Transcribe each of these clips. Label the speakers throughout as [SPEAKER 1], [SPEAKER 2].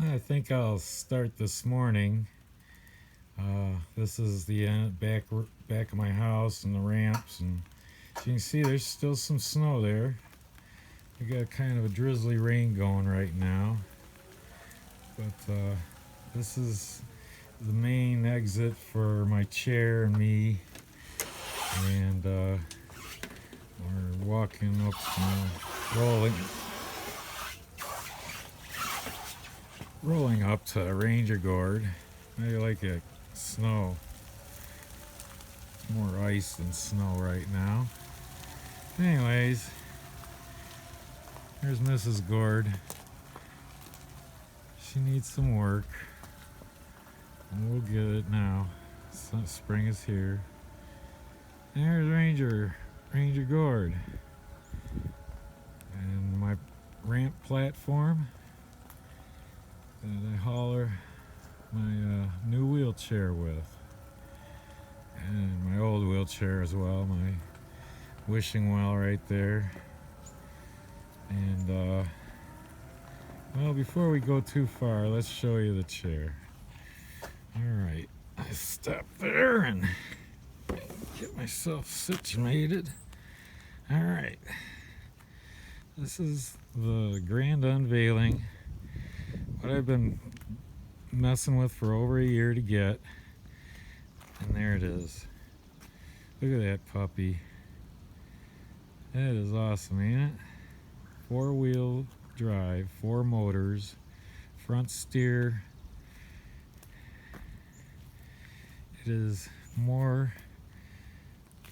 [SPEAKER 1] I think I'll start this morning. This is the back of my house and the ramps, and as you can see, there's still some snow there. We got kind of a drizzly rain going right now, but this is the main exit for my chair and me, and we're walking up, rolling up to Ranger Gourd. I like it snow. More ice than snow right now. Anyways, here's Mrs. Gourd. She needs some work, and we'll get it now. Spring is here. And there's Ranger Gourd, and my ramp platform that I hauler my new wheelchair with, and my old wheelchair as well, my wishing well right there. And well, before we go too far, let's show you the chair. Alright, I stop there and get myself situated. Alright, this is the grand unveiling, what I've been messing with for over a year to get, and there it is. Look at that puppy. That is awesome, ain't it? 4-wheel drive, 4 motors, front steer. It is more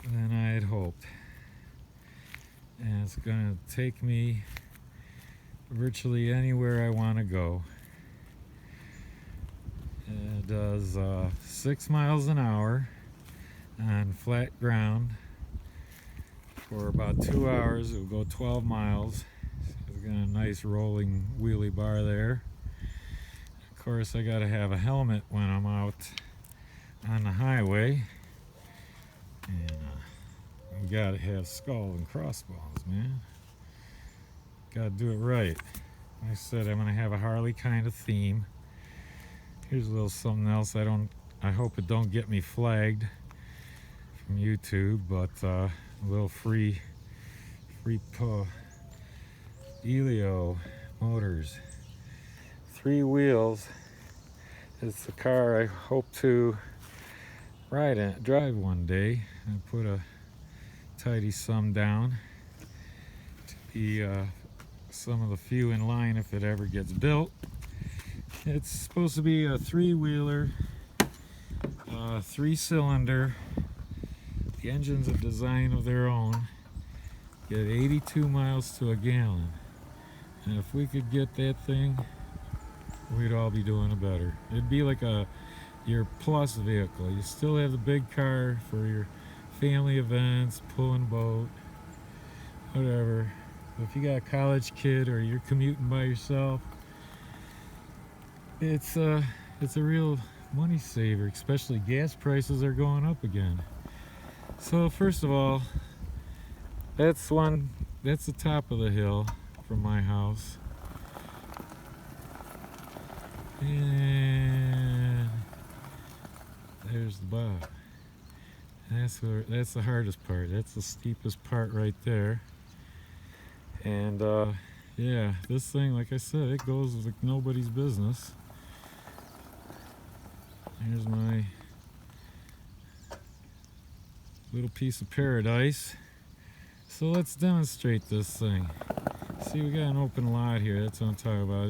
[SPEAKER 1] than I had hoped, and it's gonna take me virtually anywhere I want to go. It does 6 miles an hour on flat ground. For about 2 hours, it will go 12 miles. It's got a nice rolling wheelie bar there. Of course, I gotta have a helmet when I'm out on the highway. And you gotta have skull and crossbones, man. Gotta do it right. Like I said, I'm gonna have a Harley kind of theme. Here's a little something else. I hope it don't get me flagged from YouTube, but a little free Elio motors, 3 wheels. It's the car I hope to drive one day, and put a tidy sum down to be some of the few in line if it ever gets built. It's supposed to be a 3-wheeler, 3-cylinder. The engine's a design of their own. Get 82 miles to a gallon. And if we could get that thing, we'd all be doing it better. It'd be like your plus vehicle. You still have the big car for your family events, pulling boat, whatever. If you got a college kid or you're commuting by yourself, it's a real money saver, especially gas prices are going up again. So first of all, that's the top of the hill from my house. And there's the bottom. That's the hardest part. That's the steepest part right there. And yeah, this thing, like I said, it goes like nobody's business. Here's my little piece of paradise. So let's demonstrate this thing. See, we got an open lot here. That's what I'm talking about.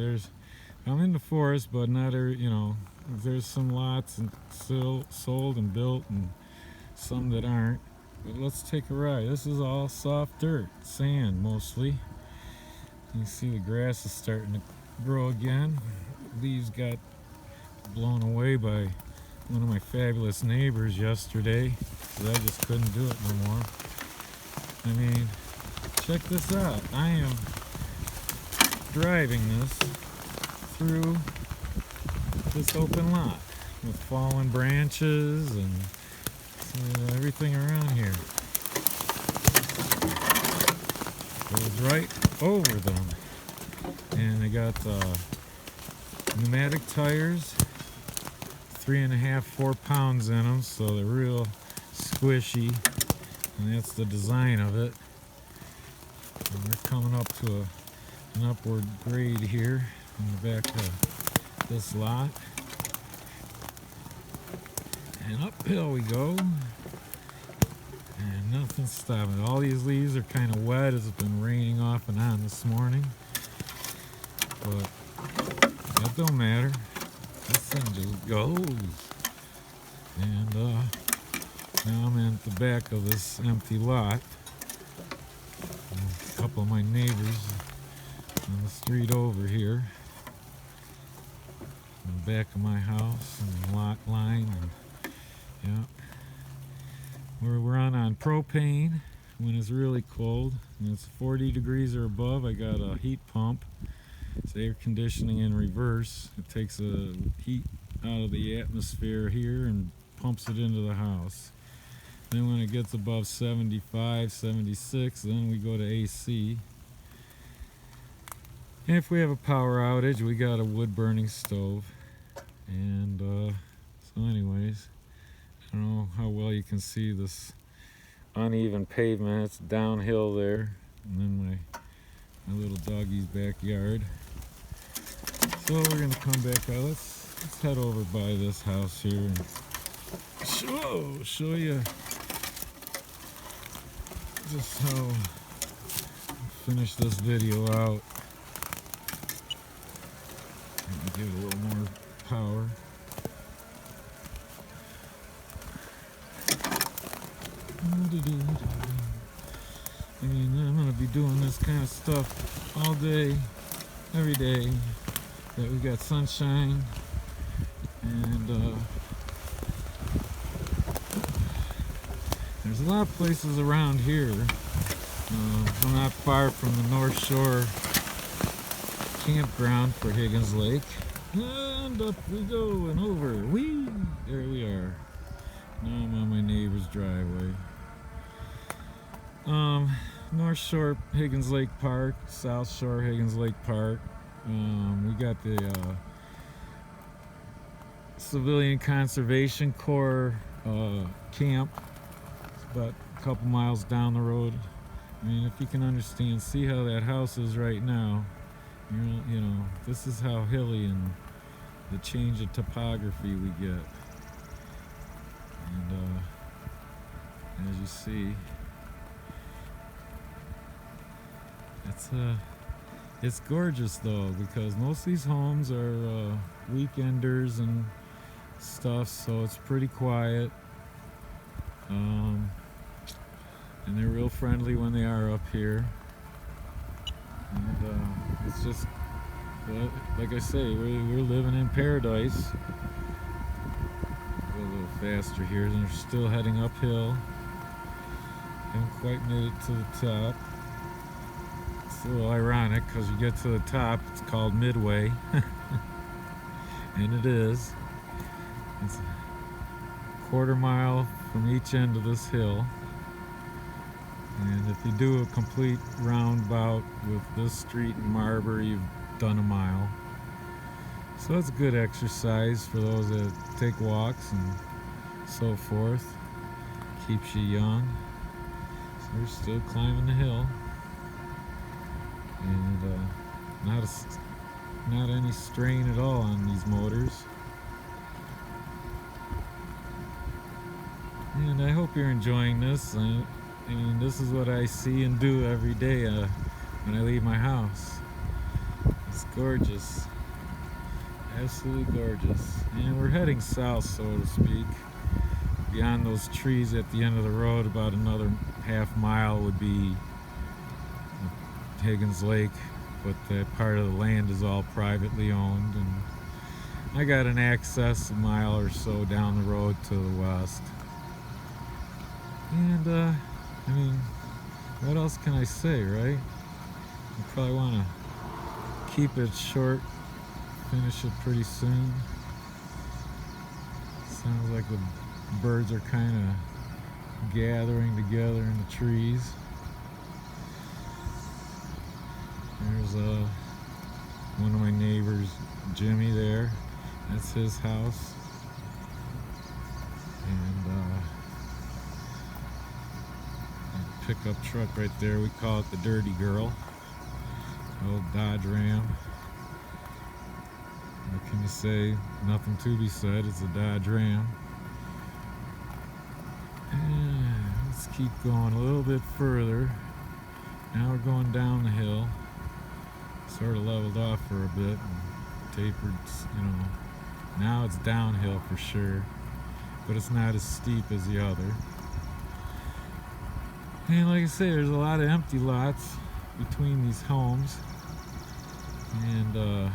[SPEAKER 1] I'm in the forest, but not there's some lots and still sold and built, and some that aren't. But let's take a ride. This is all soft dirt, sand mostly. You can see the grass is starting to grow again. Leaves got blown away by one of my fabulous neighbors yesterday, because I just couldn't do it no more. I mean, check this out. I am driving this through this open lot with fallen branches and everything around here. Goes right over them. And they got pneumatic tires, 3.5, 4 pounds in them, so they're real squishy, and that's the design of it. And we're coming up to an upward grade here in the back of this lot. And uphill we go. And nothing's stopping. All these leaves are kind of wet as it's been raining off and on this morning. But that don't matter. This thing just goes. And now I'm at the back of this empty lot. A couple of my neighbors on the street over here. In the back of my house and the lot line. And, yeah. We're running on propane when it's really cold. When it's 40 degrees or above, I got a heat pump. It's air conditioning in reverse. It takes the heat out of the atmosphere here and pumps it into the house. Then when it gets above 75, 76, then we go to AC. And if we have a power outage, we got a wood burning stove. And so anyways, I don't know how well you can see this uneven pavement. It's downhill there. And then my little doggy's backyard. So we're gonna come back out. Let's head over by this house here and show you just how I finish this video out. Give it a little more power. I mean, I'm gonna be doing this kind of stuff all day, every day. That we got sunshine, and there's a lot of places around here. I'm not far from the North Shore campground for Higgins Lake, and up we go and over. Whee! There we are. Now I'm on my neighbor's driveway. North Shore Higgins Lake Park, South Shore Higgins Lake Park. We got the Civilian Conservation Corps camp. It's about a couple miles down the road. I mean, if you can understand, see how that house is right now. You know, this is how hilly and the change of topography we get. And as you see, it's gorgeous though, because most of these homes are weekenders and stuff, so it's pretty quiet. And they're real friendly when they are up here. And it's just, like I say, we're living in paradise. Go a little faster here, and they're still heading uphill. Haven't quite made it to the top. It's a little ironic because you get to the top, it's called Midway. And it is. It's a quarter mile from each end of this hill. And if you do a complete roundabout with this street and Marber, you've done a mile. So that's good exercise for those that take walks and so forth. Keeps you young. So we're still climbing the hill. And not any strain at all on these motors. And I hope you're enjoying this. I mean, this is what I see and do every day when I leave my house. It's gorgeous. Absolutely gorgeous. And we're heading south, so to speak. Beyond those trees at the end of the road, about another half mile would be Higgins Lake, but that part of the land is all privately owned, and I got an access a mile or so down the road to the west. And I mean, what else can I say, right? You probably want to keep it short, finish it pretty soon. Sounds like the birds are kind of gathering together in the trees. There's one of my neighbors, Jimmy there. That's his house. And pickup truck right there, we call it the Dirty Girl. Old Dodge Ram. What can you say? Nothing to be said, it's a Dodge Ram. And let's keep going a little bit further. Now we're going down the hill. Sort of leveled off for a bit and tapered, you know. Now it's downhill for sure, but it's not as steep as the other. And like I say, there's a lot of empty lots between these homes. And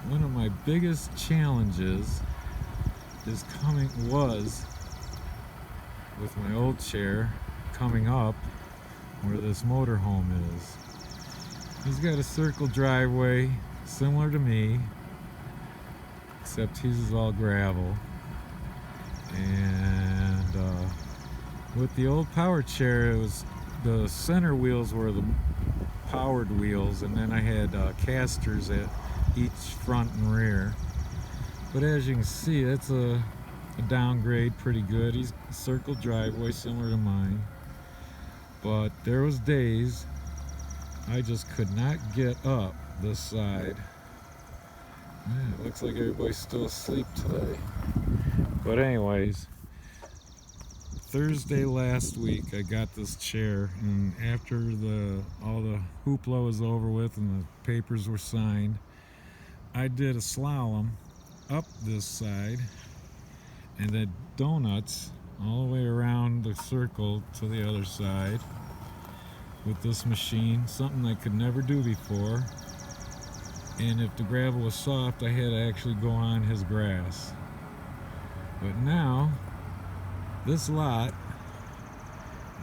[SPEAKER 1] one of my biggest challenges was with my old chair coming up where this motorhome is. He's got a circle driveway similar to me, except his is all gravel. And with the old power chair, it was the center wheels were the powered wheels, and then I had casters at each front and rear. But as you can see, that's a downgrade pretty good. He's a circle driveway similar to mine. But there was days I just could not get up this side. Man, it looks like everybody's still asleep today. But anyways, Thursday last week I got this chair, and after all the hoopla was over with and the papers were signed, I did a slalom up this side and then donuts all the way around the circle to the other side with this machine, something I could never do before. And if the gravel was soft, I had to actually go on his grass. But now, this lot,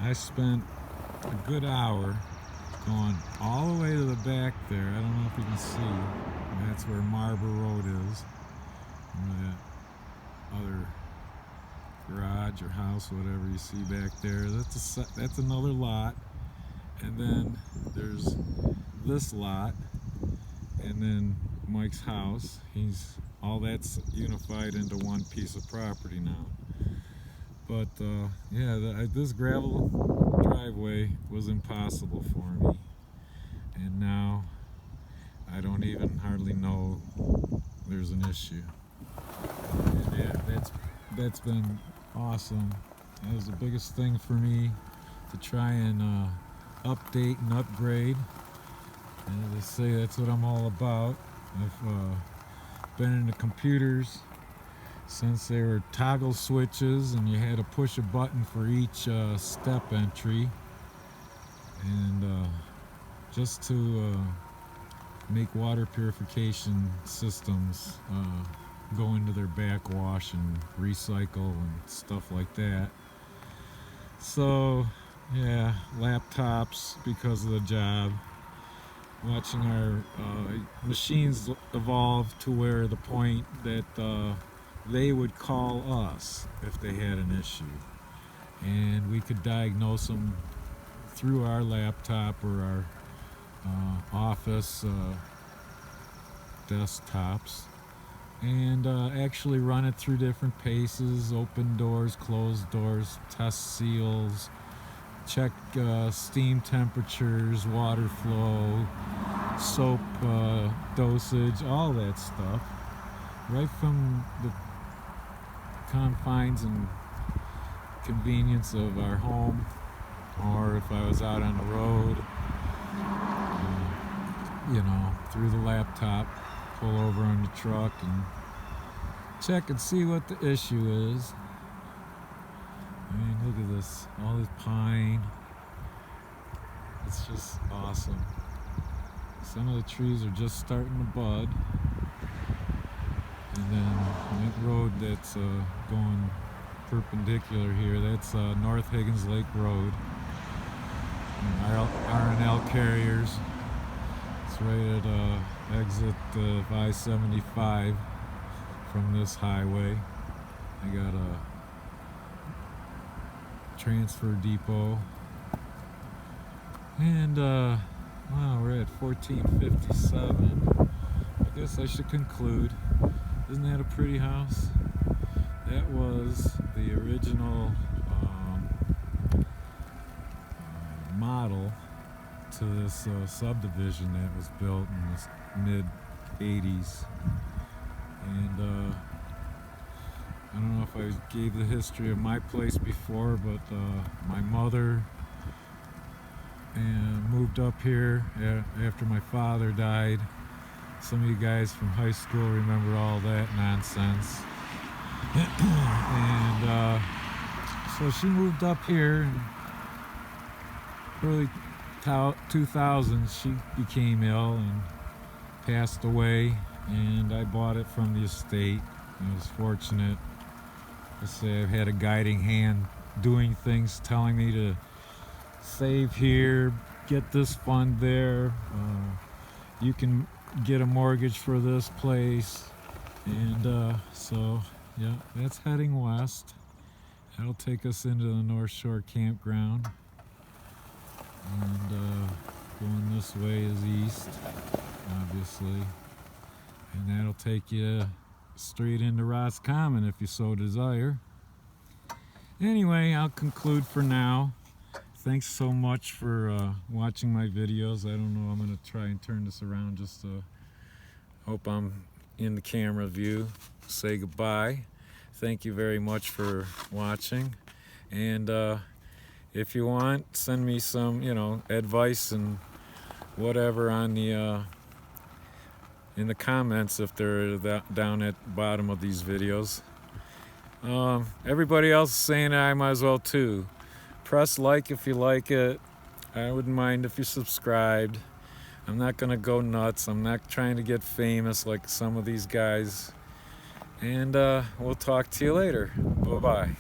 [SPEAKER 1] I spent a good hour going all the way to the back there. I don't know if you can see. That's where Marble Road is. Where that other garage or house, whatever you see back there. That's another lot. And then there's this lot. And then Mike's house. All that's unified into one piece of property now. But yeah, this gravel driveway was impossible for me, and now I don't even hardly know there's an issue. And yeah, that's been awesome. That was the biggest thing for me, to try and update and upgrade. And as I say, that's what I'm all about. I've been into computers since they were toggle switches and you had to push a button for each step entry, and just to make water purification systems go into their backwash and recycle and stuff like that. So yeah, laptops because of the job. Watching our machines evolve to where the point that they would call us if they had an issue, and we could diagnose them through our laptop or our office desktops, and actually run it through different paces: open doors, closed doors, test seals, check steam temperatures, water flow, soap dosage, all that stuff, right from the confines and convenience of our home, or if I was out on the road, you know, through the laptop, pull over on the truck and check and see what the issue is. I mean, look at this, all this pine. It's just awesome. Some of the trees are just starting to bud. And then that road that's going perpendicular here, that's North Higgins Lake Road. R&L carriers. It's right at exit 575 from this highway. I got a transfer depot. And Wow, we're at 14:57. I guess I should conclude. Isn't that a pretty house? That was the original model to this subdivision that was built in the mid-80s. And I don't know if I gave the history of my place before, but my mother moved up here after my father died. Some of you guys from high school remember all that nonsense. And so she moved up here in early 2000s. She became ill and passed away, and I bought it from the estate. I was fortunate to say I've had a guiding hand doing things, telling me to save here, get this fund there, you can get a mortgage for this place. And so yeah, that's heading west. That'll take us into the North Shore campground, and going this way is east, obviously, and that'll take you straight into Roscommon if you so desire. Anyway, I'll conclude for now. Thanks so much for watching my videos. I don't know, I'm going to try and turn this around just to hope I'm in the camera view. Say goodbye. Thank you very much for watching. And if you want, send me some, advice and whatever on the in the comments if they're down at the bottom of these videos. Everybody else is saying I might as well too. Press like if you like it. I wouldn't mind if you subscribed. I'm not gonna go nuts. I'm not trying to get famous like some of these guys. And we'll talk to you later. Bye-bye.